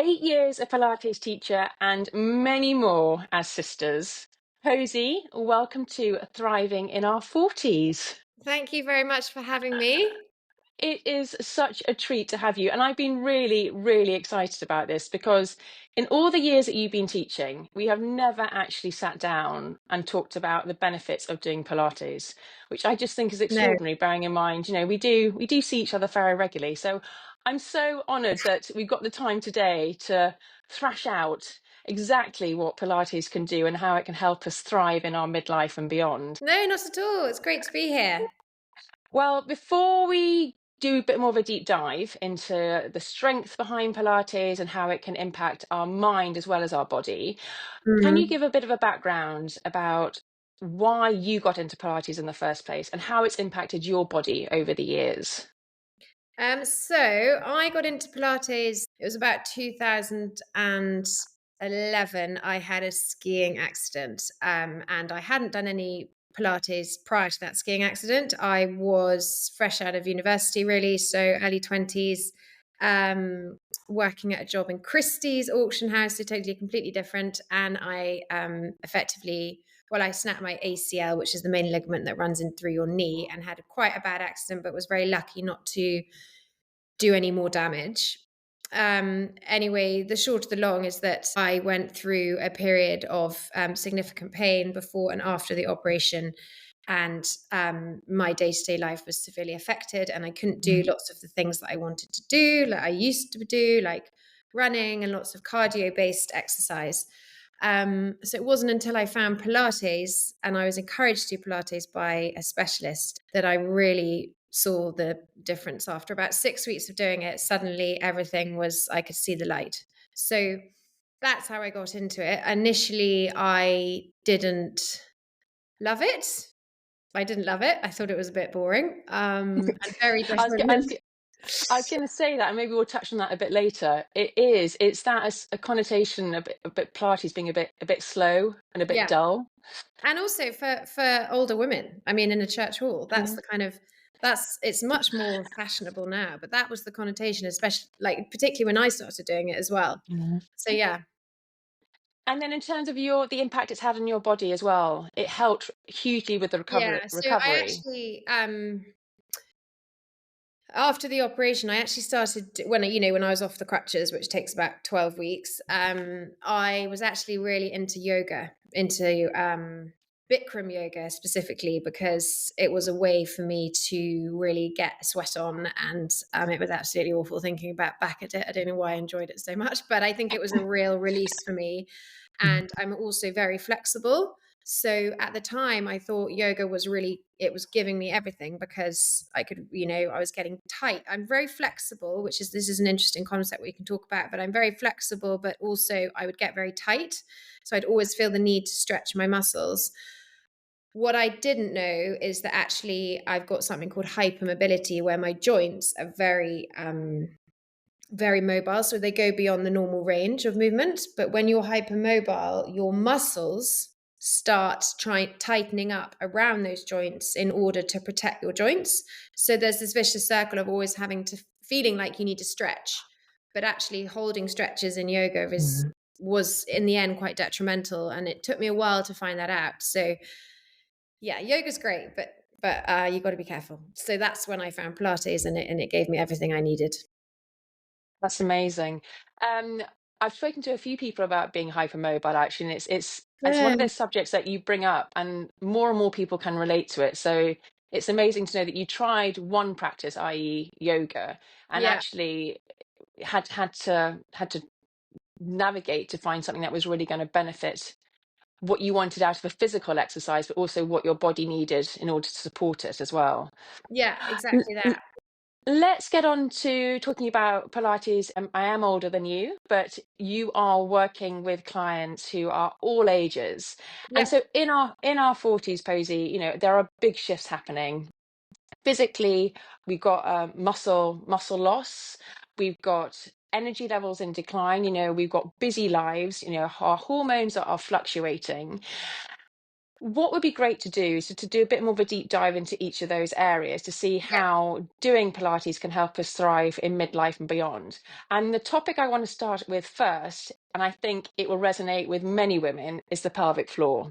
8 years a Pilates teacher and many more as sisters. Posy, welcome to Thriving in Our 40s. Thank you very much for having me. It is such a treat to have you. And I've been really, really excited about this because in all the years that you've been teaching, we have never actually sat down and talked about the benefits of doing Pilates, which I just think is No, extraordinary, bearing in mind, we do see each other very regularly. So I'm so honoured that we've got the time today to thrash out exactly what Pilates can do and how it can help us thrive in our midlife and beyond. no, not at all. It's great to be here. Well, before we do a bit more of a deep dive into the strength behind Pilates and how it can impact our mind as well as our body, can you Mhm. give a bit of a background about why you got into Pilates in the first place and how it's impacted your body over the years? So I got into Pilates. It was about 2011. I had a skiing accident, and I hadn't done any Pilates prior to that skiing accident. I was fresh out of university, really, so early 20s, working at a job in Christie's auction house, so totally completely different. And I I snapped my ACL, which is the main ligament that runs in through your knee, and had quite a bad accident, but was very lucky not to do any more damage. Anyway, the short of the long is that I went through a period of significant pain before and after the operation, and my day to day life was severely affected, and I couldn't do lots of the things that I wanted to do, like I used to do, like running and lots of cardio based exercise. So it wasn't until I found Pilates and I was encouraged to do Pilates by a specialist that I really saw the difference. After about 6 weeks of doing it, suddenly I could see the light. So that's how I got into it. Initially, I didn't love it. I didn't love it. I thought it was a bit boring, and very I was, go- I was, different. go- I was going to say that, and maybe we'll touch on that a bit later. It's that as a connotation, a bit Pilates being a bit slow and a bit Yeah. dull. And also for older women. I mean, in a church hall, that's the kind of that's it's much more fashionable now, but that was the connotation, especially like particularly when I started doing it as well. Mhm. So yeah. And then in terms of the impact it's had on your body as well, it helped hugely with the recovery. Yeah. So I Recovery. actually after the operation, I actually when I was off the crutches, which takes about 12 weeks, I was actually really into yoga, into Bikram yoga specifically, because it was a way for me to really get sweat on. And it was absolutely awful thinking about back at it. I don't know why I enjoyed it so much, but I think it was a real release for me. Mhm. And I'm also very flexible. So at the time, I thought yoga was really, it was giving me everything because I was getting tight. I'm very flexible, this is an interesting concept we can talk about, but I'm very flexible, but also I would get very tight. So I'd always feel the need to stretch my muscles. What I didn't know is that actually I've got something called hypermobility, where my joints are very mobile. So they go beyond the normal range of movement. But when you're hypermobile, your muscles start tightening up around those joints in order to protect your joints. So there's this vicious circle of always feeling like you need to stretch, but actually holding stretches in yoga Mhm. was in the end quite detrimental. And it took me a while to find that out. So yeah, yoga's great, but you got to be careful. So that's when I found Pilates, and it gave me everything I needed. That's amazing. Um, I've spoken to a few people about being hypermobile actually, and it's one Yeah. of those subjects that you bring up, and more people can relate to it. So it's amazing to know that you tried one practice, i.e., yoga, and Yeah. actually had to navigate to find something that was really going to benefit what you wanted out of a physical exercise, but also what your body needed in order to support it as well. Yeah, exactly that. Let's get on to talking about Pilates. I am older than you, but you are working with clients who are all ages. And Yeah. so in our 40s, Posy, there are big shifts happening. Physically, we've got muscle loss, we've got energy levels in decline, we've got busy lives, our hormones are fluctuating. What would be great to do is to do a bit more of a deep dive into each of those areas to see Yeah. how doing Pilates can help us thrive in midlife and beyond. And the topic I want to start with first, and I think it will resonate with many women, is the pelvic floor.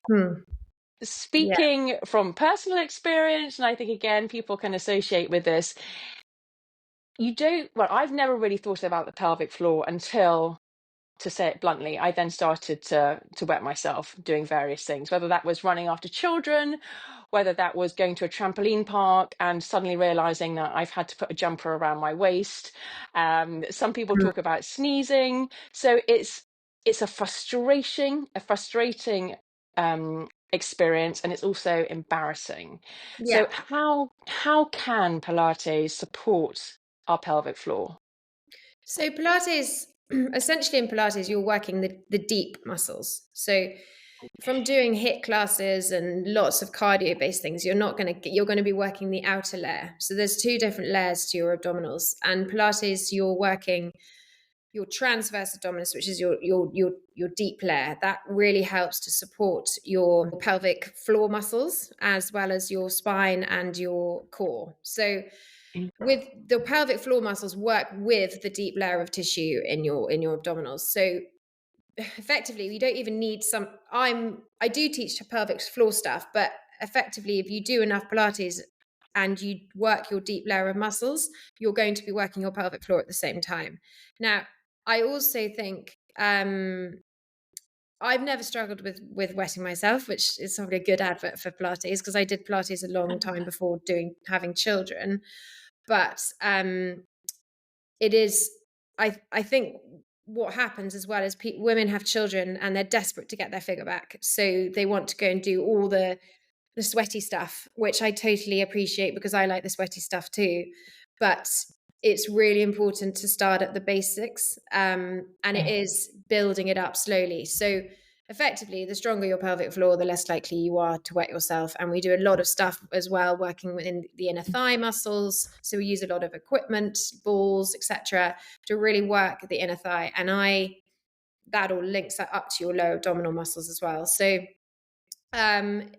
Hmm. Yeah. Speaking from personal experience, and I think again, people can associate with this, you don't, well, I've never really thought about the pelvic floor until, to say it bluntly, I then started to wet myself doing various things, whether that was running after children, whether that was going to a trampoline park and suddenly realizing that I've had to put a jumper around my waist. Some people Mm. talk about sneezing. So it's a frustrating experience, and it's also embarrassing. Yeah. So how can Pilates support our pelvic floor? So Pilates, essentially in Pilates, you're working the deep muscles. So from doing HIIT classes and lots of cardio based things, you're going to be working the outer layer. So there's two different layers to your abdominals. And Pilates, you're working your transverse abdominis, which is your deep layer. That really helps to support your pelvic floor muscles as well as your spine and your core. So with the pelvic floor muscles work with the deep layer of tissue in your abdominals. So effectively you don't even need some I do teach pelvic floor stuff, but effectively if you do enough Pilates and you work your deep layer of muscles, you're going to be working your pelvic floor at the same time. Now I also think I've never struggled with wetting myself, which is probably a good advert for Pilates because I did Pilates a long time before doing having children. But it is I think what happens as well is women have children and they're desperate to get their figure back, so they want to go and do all the sweaty stuff, which I totally appreciate because I like the sweaty stuff too. But it's really important to start at the basics, and it Yeah. is building it up slowly. So effectively, the stronger your pelvic floor, the less likely you are to wet yourself. And we do a lot of stuff as well, working within the inner thigh muscles. So we use a lot of equipment, balls, etc., to really work the inner thigh. And that all links that up to your lower abdominal muscles as well. So um,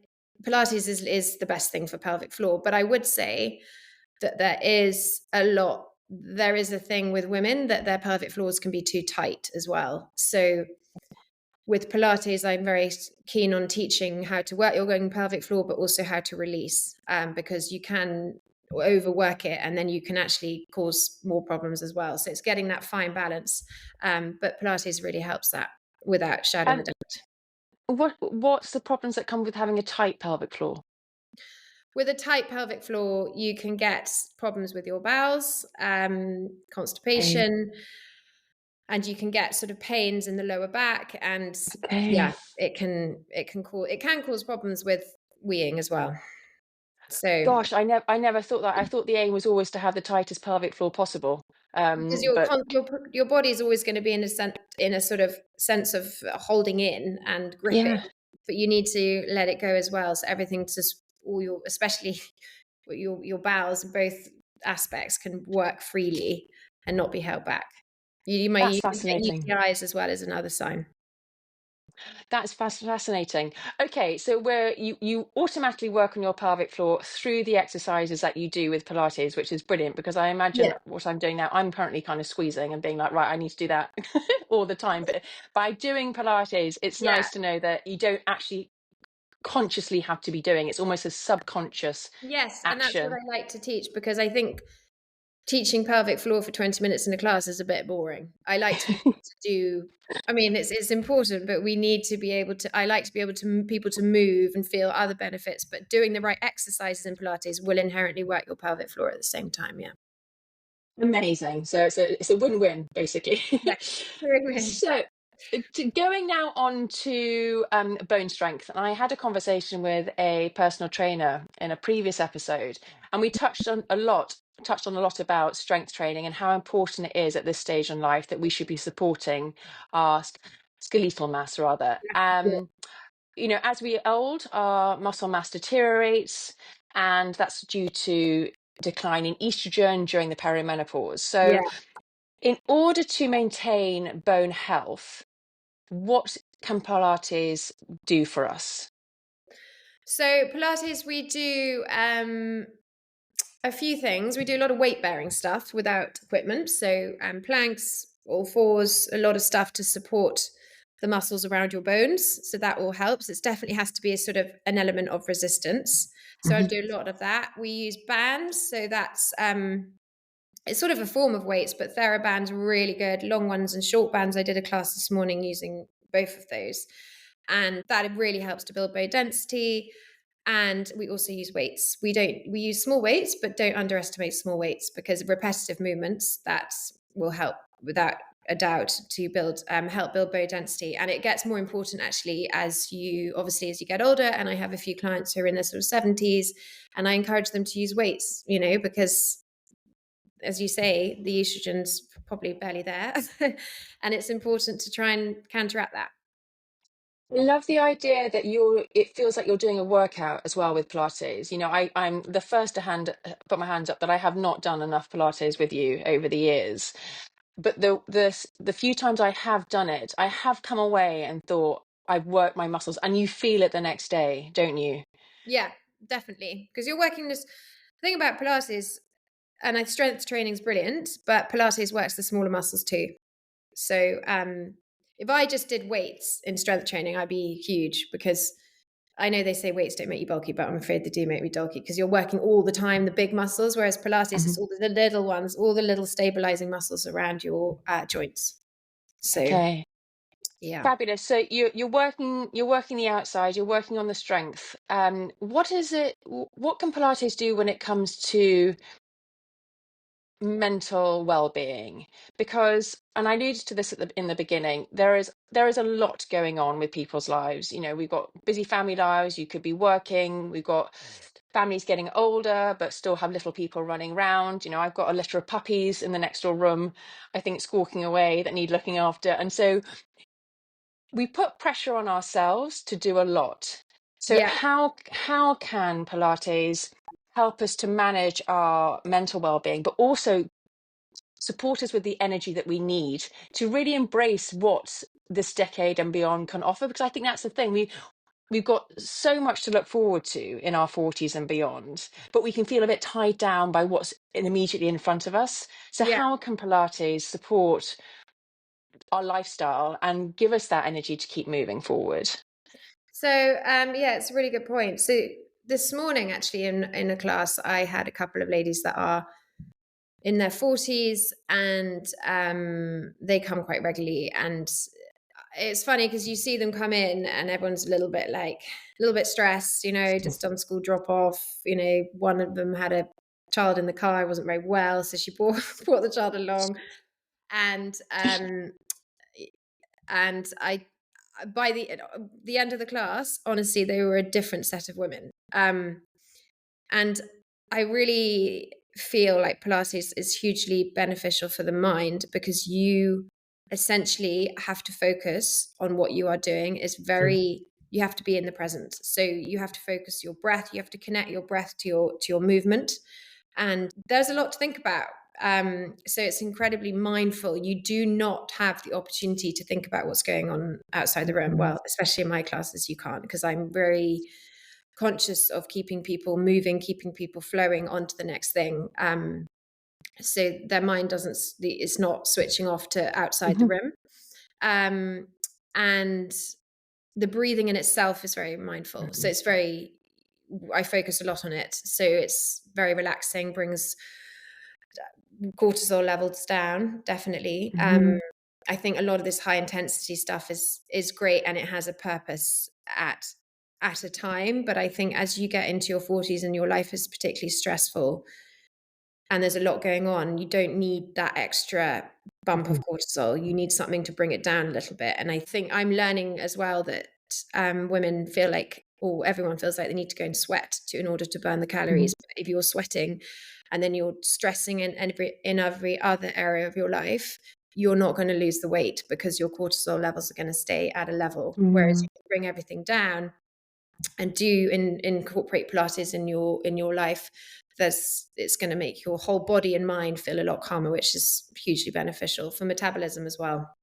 Pilates is the best thing for pelvic floor. But I would say that there is a thing with women that their pelvic floors can be too tight as well. So with Pilates, I'm very keen on teaching how to work your going pelvic floor, but also how to release, because you can overwork it and then you can actually cause more problems as well. So it's getting that fine balance. But Pilates really helps that without a shadow of a And doubt. what's the problems that come with having a tight pelvic floor? With a tight pelvic floor, you can get problems with your bowels, Okay. constipation, and you can get sort of pains in the lower back. And Okay. yeah, it can cause problems with weeing as well. So Gosh, I never thought that. I thought the aim was always to have the tightest pelvic floor possible. because But your body is always going to be in a sort of sense of holding in and gripping, yeah, but you need to let it go as well. So everything just all your especially your bowels, both aspects can work freely and not be held back. You might that's even get fascinating. UTIs as well as another sign. That's fascinating. Okay, so where you automatically work on your pelvic floor through the exercises that you do with Pilates, which is brilliant because I Yeah. imagine what I'm doing now, I'm currently kind of squeezing and being like, right, I need to do that all the time. But by doing Pilates, it's Yeah. nice to know that you don't actually consciously have to be doing. It's almost a subconscious Yes, and that's what action. I like to teach because I think teaching pelvic floor for 20 minutes in a class is a bit boring. I like to be able to do I mean it's important, but we need to be able to I like to be able to people to move and feel other benefits, but doing the right exercises in Pilates will inherently work your pelvic floor at the same time, yeah. Amazing. So it's a win-win basically. Yeah. Win-win. So going now on to bone strength, and I had a conversation with a personal trainer in a previous episode, and we touched on a lot about strength training and how important it is at this stage in life that we should be supporting our skeletal mass rather. Yeah. As we get old, our muscle mass deteriorates, and that's due to decline in estrogen during the perimenopause. Yeah. So, in order to maintain bone health, what can Pilates do for us? So Pilates, we do a few things. We do a lot of weight bearing stuff without equipment. So planks, all fours, a lot of stuff to support the muscles around your bones. So that all helps. It definitely has to be a sort of an element of resistance. So I Mhm. do a lot of that. We use bands. So that's it's sort of a form of weights, but TheraBand's really good. Long ones and short bands. I did a class this morning using both of those. And that really helps to build bone density. And we also use weights. We use small weights, but don't underestimate small weights, because repetitive movements that will help without a doubt to help build bone density. And it gets more important actually as you get older. And I have a few clients who are in their sort of 70s, and I encourage them to use weights, because as you say, the estrogen's probably barely there. And it's important to try and counteract that. I love the idea that it feels like you're doing a workout as well with Pilates. I'm the first to put my hands up that I have not done enough Pilates with you over the years. But the few times I have done it, I have come away and thought I've worked my muscles, and you feel it the next day, don't you? Yeah, definitely. Because you're working this the thing about Pilates, and strength training is brilliant, but Pilates works the smaller muscles too. So if I just did weights in strength training, I'd be huge, because I know they say weights don't make you bulky, but I'm afraid they do make me bulky, because you're working all the time the big muscles, whereas Pilates Mhm. is all the little ones, all the little stabilizing muscles around your joints. So Okay. yeah. Fabulous. So you're working the outside, you're working on the strength. What is it? What can Pilates do when it comes to mental well-being? Because, and I alluded to this in the beginning, there is a lot going on with people's lives. We've got busy family lives. You could be working. We've got families getting older, but still have little people running around. I've got a litter of puppies in the next door room, I think, squawking away, that need looking after. And so we put pressure on ourselves to do a lot. So Yeah. how can Pilates help us to manage our mental well-being, but also support us with the energy that we need to really embrace what this decade and beyond can offer? Because I think that's the thing. We've got so much to look forward to in our 40s and beyond, but we can feel a bit tied down by what's immediately in front of us. So Yeah. how can Pilates support our lifestyle and give us that energy to keep moving forward? So yeah, it's a really good point. So this morning, actually, in a class, I had a couple of ladies that are in their 40s, and they come quite regularly. And it's funny because you see them come in and everyone's a little bit stressed, just done school drop off. One of them had a child in the car, wasn't very well, so she brought the child along. And I by the end of the class, honestly, they were a different set of women. And I really feel like Pilates is hugely beneficial for the mind, because you essentially have to focus on what you are doing. You have to be in the present. So you have to focus your breath. You have to connect your breath to your movement. And there's a lot to think about. So it's incredibly mindful. You do not have the opportunity to think about what's going on outside the room. Mhm. Well, especially in my classes, you can't, because I'm very conscious of keeping people moving, keeping people flowing onto the next thing. So their mind it's not switching off to outside the Mhm. room. Um, and the breathing in itself is very mindful. So I focus a lot on it. So it's very relaxing, brings cortisol levels down, definitely. Mhm. I think a lot of this high intensity stuff is great, and it has a purpose at a time. But I think as you get into your 40s and your life is particularly stressful and there's a lot going on, you don't need that extra bump of Mhm. cortisol. You need something to bring it down a little bit. And I think I'm learning as well that women feel like, or everyone feels like, they need to go and sweat in order to burn the Mhm. calories. But if you're sweating and then you're stressing in every other area of your life, you're not going to lose the weight, because your cortisol levels are going to stay at a level. Whereas Mm. if you bring everything down and incorporate Pilates in your life, it's going to make your whole body and mind feel a lot calmer, which is hugely beneficial for metabolism as well.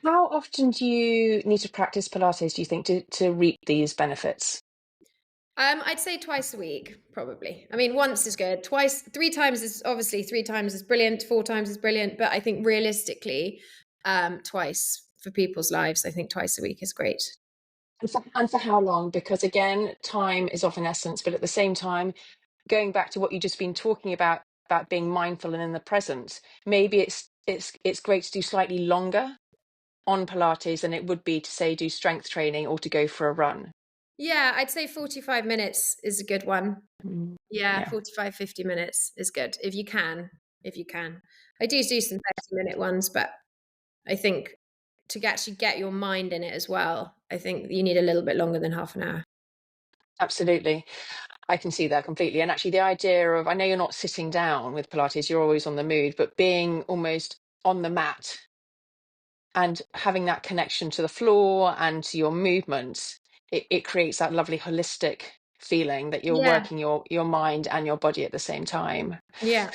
How often do you need to practice Pilates, do you think, to reap these benefits? I'd say twice a week, probably. I mean, once is good. Twice, 3 times is obviously 3 times is brilliant. 4 times is brilliant. But I think realistically, twice for people's lives, I think twice a week is great. And for how long? Because again, time is of an essence, but at the same time, going back to what you've just been talking about being mindful and in the present, maybe it's great to do slightly longer on Pilates than it would be to say do strength training or to go for a run. Yeah, I'd say 45 minutes is a good one. Mm, Yeah, yeah, 45, 50 minutes is good if you can. If you can. I do some 30-minute ones, but I think to actually get your mind in it as well, I think you need a little bit longer than half an hour. absolutely. I can see that completely. And actually, the idea of, I know you're not sitting down with Pilates, you're always on the move, but being almost on the mat and having that connection to the floor and to your movement, it creates that lovely holistic feeling that you're Yeah, working your mind and your body at the same time. yeah,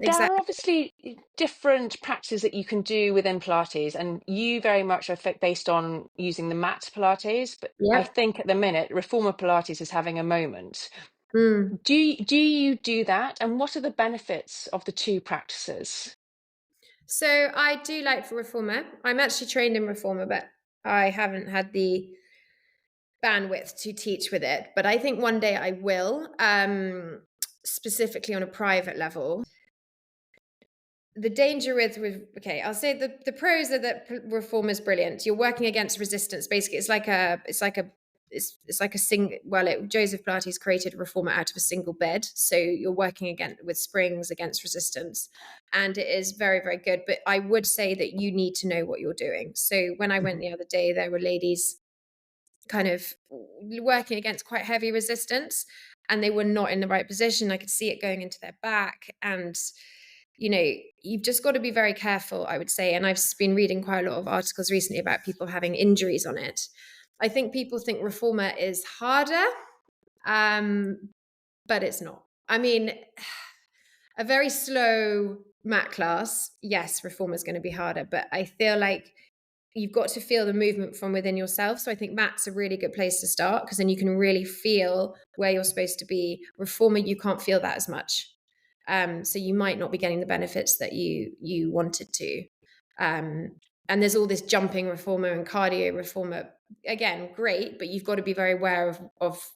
There are exactly. obviously different practices that you can do within Pilates, and you very much are based on using the mat Pilates. But I Yep. think at the minute, Reformer Pilates is having a moment. Mm. Do you do that? And what are the benefits of the two practices? So I do like reformer. I'm actually trained in reformer, but I haven't had the bandwidth to teach with it. But I think one day I will, specifically on a private level. The danger with okay, I'll say the pros are that reform is brilliant. You're working against resistance. Basically, it's like a single. Well, Joseph Pilates created reformer out of a single bed, so you're working again with springs against resistance, and it is very very good. But I would say that you need to know what you're doing. So when I went Mhm. the other day, there were ladies kind of working against quite heavy resistance, and they were not in the right position. I could see it going into their back, and you've just got to be very careful, I would say. And I've been reading quite a lot of articles recently about people having injuries on it. I think people think reformer is harder, um, but it's not. I mean, a very slow mat class, yes, reformer is going to be harder, but I feel like you've got to feel the movement from within yourself. So I think mat's a really good place to start because then you can really feel where you're supposed to be. Reformer, you can't feel that as much. So you might not be getting the benefits that you wanted to. Um, and there's all this jumping reformer and cardio reformer. Again, great, but you've got to be very aware of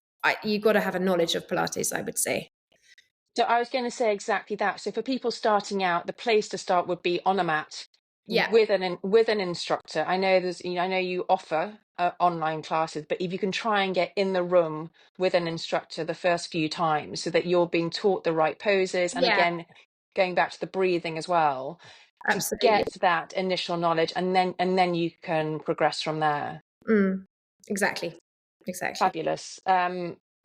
you've got to have a knowledge of Pilates, I would say. So I was going to say exactly that. So for people starting out, the place to start would be on a mat Yeah, with an instructor. I know I know you offer online classes, but if you can try and get in the room with an instructor the first few times, so that you're being taught the right poses, and yeah, again, going back to the breathing as well, to absolutely. get that initial knowledge, and then you can progress from there. Mm, exactly, exactly. Fabulous.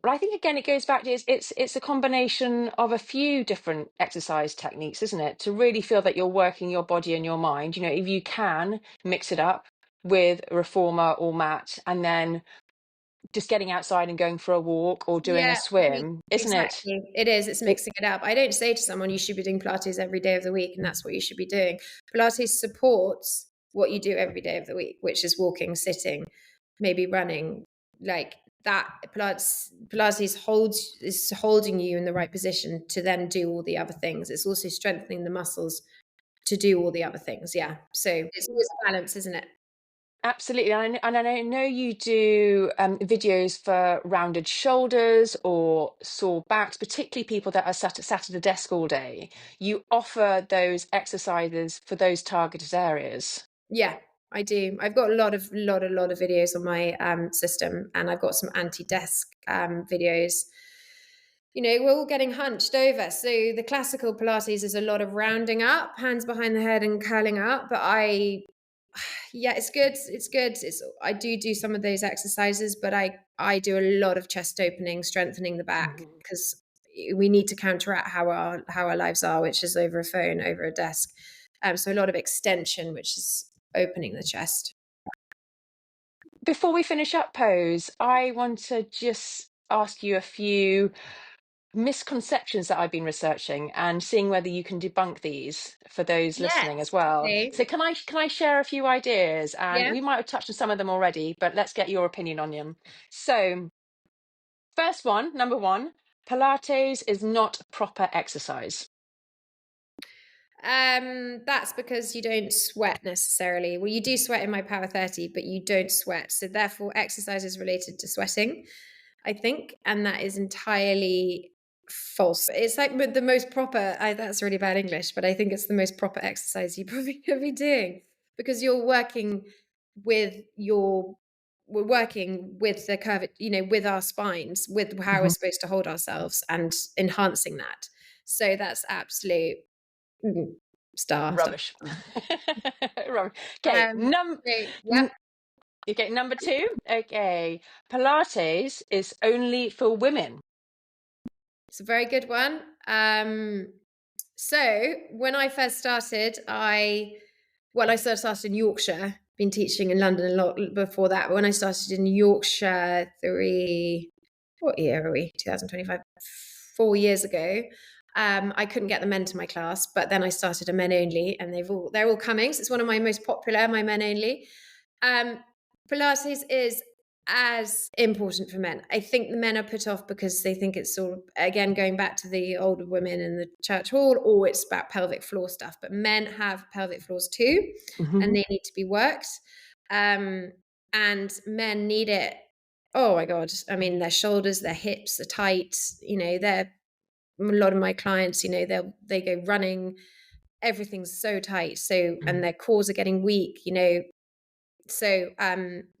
But I think again it goes back to it's a combination of a few different exercise techniques, isn't it? To really feel that you're working your body and your mind. You know, if you can mix it up with reformer or mat, and then just getting outside and going for a walk or doing a Yeah, swim, isn't it? exactly. It is. It's It mixing it up. I don't say to someone you should be doing Pilates every day of the week, and that's what you should be doing. Pilates supports what you do every day of the week, which is walking, sitting, maybe running, like that. Pilates holds is holding you in the right position to then do all the other things. It's also strengthening the muscles to do all the other things. Yeah. So it's always a balance, isn't it? Absolutely, and I know you do videos for rounded shoulders or sore backs, particularly people that are sat at a desk all day. You offer those exercises for those targeted areas. Yeah, I do. I've got a lot of videos on my system, and I've got some anti-desk videos. We're all getting hunched over. So the classical Pilates is a lot of rounding up, hands behind the head and curling up. But yeah, it's good. It's good. I do some of those exercises, but I do a lot of chest opening, strengthening the back Mhm. because we need to counteract how our lives are, which is over a phone, over a desk. So a lot of extension, which is opening the chest. Before we finish up, Pose, I want to just ask you a few misconceptions that I've been researching and seeing whether you can debunk these for those listening as Yes, well. okay. So can I share a few ideas? And Yeah. we might have touched on some of them already, but let's get your opinion on them. So first one, number one, Pilates is not proper exercise. That's because you don't sweat necessarily. Well, you do sweat in my Power 30, but you don't sweat. So therefore, exercise is related to sweating, I think, and that is entirely false. It's like the most proper. That's really bad English, but I think it's the most proper exercise you probably could be doing because you're working with your. We're working with the curve, with our spines, with how we're Mhm. supposed to hold ourselves, and enhancing that. So that's absolute star. Rubbish. Rubbish. Okay, So, yeah, number two. Okay, Pilates is only for women. it's a very good one. So when I first started, I started in Yorkshire. Been teaching in London a lot before that. But when I started in Yorkshire, what year are we? 2025, 4 years ago. I couldn't get the men to my class, but then I started a men only, and they're all coming. So it's one of my most popular, my men only. Um, Pilates is as important for men. I think the men are put off because they think it's sort of, again, going back to the older women in the church hall, or it's about pelvic floor stuff. But men have pelvic floors too, and Mhm. they need to be worked. And men need it. Oh my God. I mean, their shoulders, their hips are tight. They're a lot of my clients, they go running, everything's so tight. So, and Mm. their cores are getting weak, so,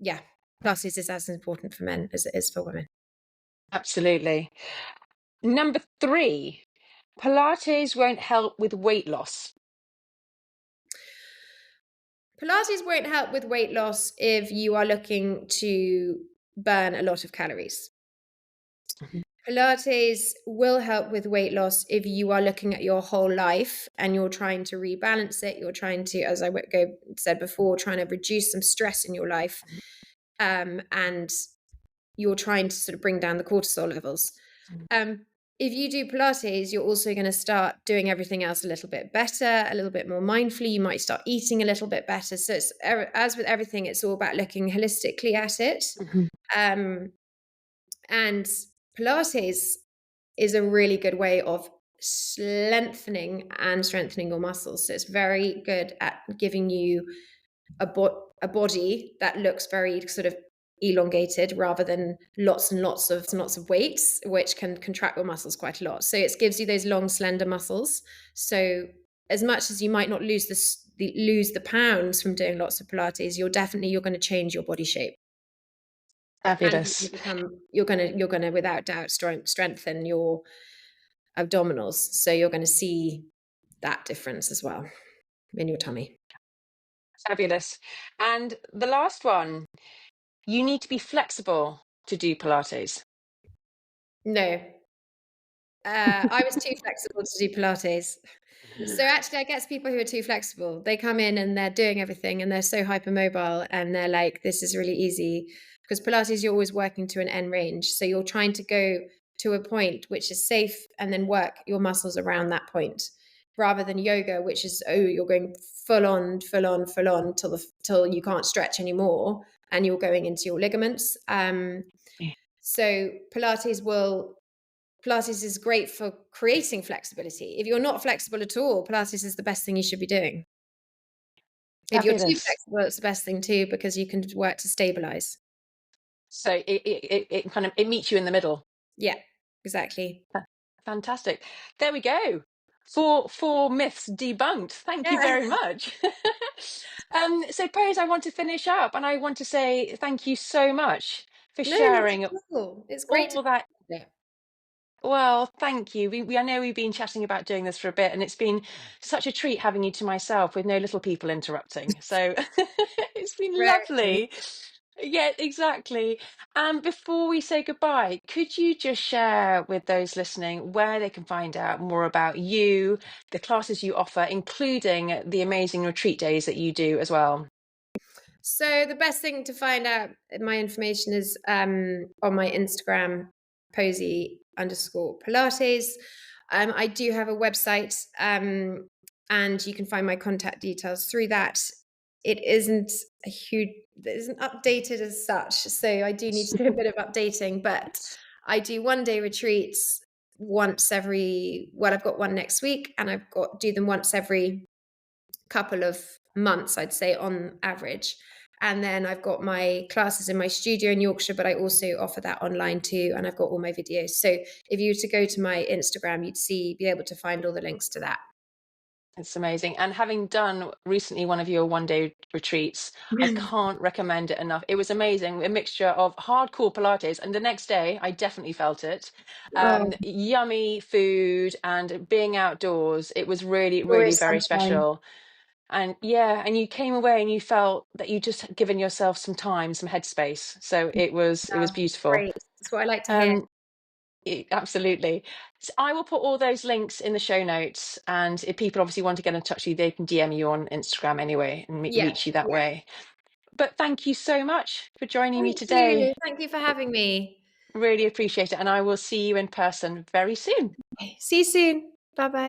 yeah, classes is as important for men as it is for women. Absolutely. Number three, Pilates won't help with weight loss. Pilates won't help with weight loss if you are looking to burn a lot of calories. Mhm. Pilates will help with weight loss if you are looking at your whole life and you're trying to rebalance it. You're trying to, as said before, trying to reduce some stress in your life, and you're trying to sort of bring down the cortisol levels. Um, if you do Pilates, you're also going to start doing everything else a little bit better, a little bit more mindfully. You might start eating a little bit better. So it's, as with everything, it's all about looking holistically at it. Mhm. Um, and Pilates is a really good way of lengthening and strengthening your muscles. So it's very good at giving you a body that looks very sort of elongated rather than lots and lots of weights, which can contract your muscles quite a lot. So it gives you those long, slender muscles. So as much as you might not lose the pounds from doing lots of Pilates, you're going to change your body shape, and Fabulous. you're going to without doubt strengthen your abdominals. So you're going to see that difference as well in your tummy. Fabulous. And the last one, you need to be flexible to do Pilates. No, I was too flexible to do Pilates. So actually, I guess people who are too flexible, they come in and they're doing everything and they're so hypermobile and they're like, this is really easy. Because Pilates, you're always working to an end range. So you're trying to go to a point which is safe and then work your muscles around that point. Rather than yoga, which is, oh, you're going full on, full on, full on till you can't stretch anymore and you're going into your ligaments. Yeah. So Pilates is great for creating flexibility. If you're not flexible at all, Pilates is the best thing you should be doing. If you're too Fabulous. flexible, it's the best thing too, because you can work to stabilize. So it kind of it meets you in the middle. Yeah, exactly. Fantastic. There we go. Four myths debunked. Thank you Yeah. very much. So Pose, I want to finish up and I want to say thank you so much for No, not sharing at all. It's great to all that. yeah. Well, thank you. I know we've been chatting about doing this for a bit, and it's been such a treat having you to myself with no little people interrupting. So it's been Very funny. lovely. Yeah, exactly. And before we say goodbye, could you just share with those listening where they can find out more about you, the classes you offer, including the amazing retreat days that you do as well? So the best thing to find out my information is on my Instagram, Posy Pilates. I do have a website, and you can find my contact details through that. It isn't it isn't updated as such, so I do need to do a bit of updating, but I do 1-day retreats once every, well, I've got one next week, and do them once every couple of months, I'd say, on average. And then I've got my classes in my studio in Yorkshire, but I also offer that online too. And I've got all my videos. So if you were to go to my Instagram, be able to find all the links to that. It's amazing. And having done recently one of your 1-day retreats, I can't recommend it enough. It was amazing. A mixture of hardcore Pilates, and the next day I definitely felt it. Oh, Yummy food and being outdoors. It was really, really glorious very sunshine. special. And yeah, and you came away and you felt that you just had given yourself some time, some headspace. So it was Oh, beautiful. great. That's what I like to hear. Um, Absolutely. So I will put all those links in the show notes. And if people obviously want to get in touch with you, they can DM you on Instagram anyway and Yeah. reach you that Yeah. way. But thank you so much for joining me Thank today. you. Thank you for having me. Really appreciate it. And I will see you in person very soon. Okay, see you soon. Bye bye.